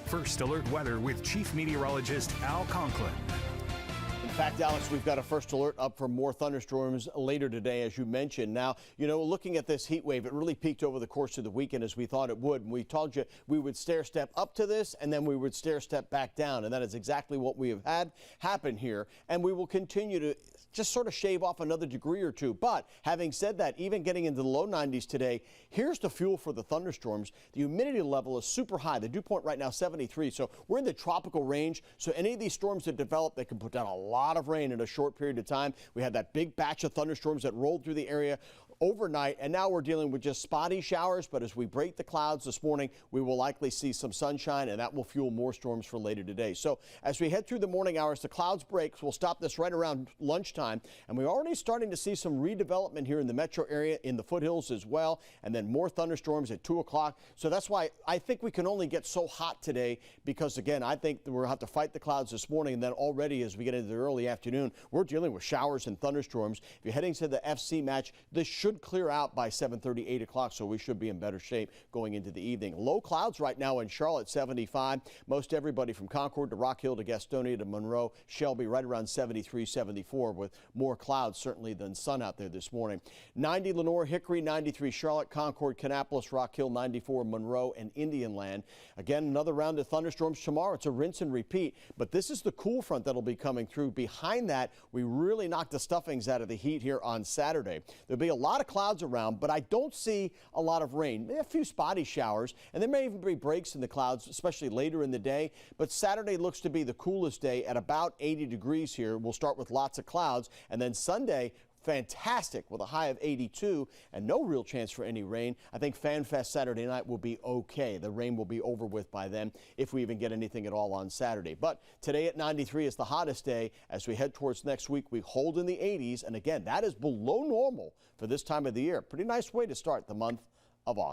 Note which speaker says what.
Speaker 1: First Alert Weather with Chief Meteorologist Al Conklin.
Speaker 2: In fact, Alex, we've got a first alert up for more thunderstorms later today, as you mentioned. Now, looking at this heat wave, it really peaked over the course of the weekend as we thought it would. And we told you we would stair-step up to this, and then we would stair-step back down. And that is exactly what we have had happen here. And we will continue to just sort of shave off another degree or two. But having said that, even getting into the low 90s today, here's the fuel for the thunderstorms. The humidity level is super high. The dew point right now, 73. So we're in the tropical range. So any of these storms that develop, they can put down a lot of rain in a short period of time. We had that big batch of thunderstorms that rolled through the area overnight, and now we're dealing with just spotty showers. But as we break the clouds this morning, we will likely see some sunshine, and that will fuel more storms for later today. So as we head through the morning hours, the clouds break. We'll stop this right around lunchtime, and we're already starting to see some redevelopment here in the metro area, in the foothills as well, and then more thunderstorms at 2 o'clock. So that's why I think we can only get so hot today, because again, I think that we'll have to fight the clouds this morning, and then already as we get into the early afternoon, we're dealing with showers and thunderstorms. If you're heading to the FC match, this should clear out by 7:30, 8 o'clock, so we should be in better shape going into the evening. Low clouds right now in Charlotte, 75. Most everybody from Concord to Rock Hill to Gastonia to Monroe, Shelby, right around 73, 74, with more clouds certainly than sun out there this morning. 90 Lenore, Hickory, 93 Charlotte, Concord, Kannapolis, Rock Hill, 94 Monroe and Indian Land. Again, another round of thunderstorms tomorrow. It's a rinse and repeat, but this is the cool front that'll be coming through. Behind that, we really knocked the stuffings out of the heat here on Saturday. There'll be a lot of clouds around, but I don't see a lot of rain. Maybe a few spotty showers, and there may even be breaks in the clouds, especially later in the day. But Saturday looks to be the coolest day at about 80 degrees here. We'll start with lots of clouds, and then Sunday, fantastic with a high of 82 and no real chance for any rain. I think FanFest Saturday night will be okay. The rain will be over with by then, if we even get anything at all on Saturday. But today at 93 is the hottest day. As we head towards next week, we hold in the 80s, and again, that is below normal for this time of the year. Pretty nice way to start the month of August.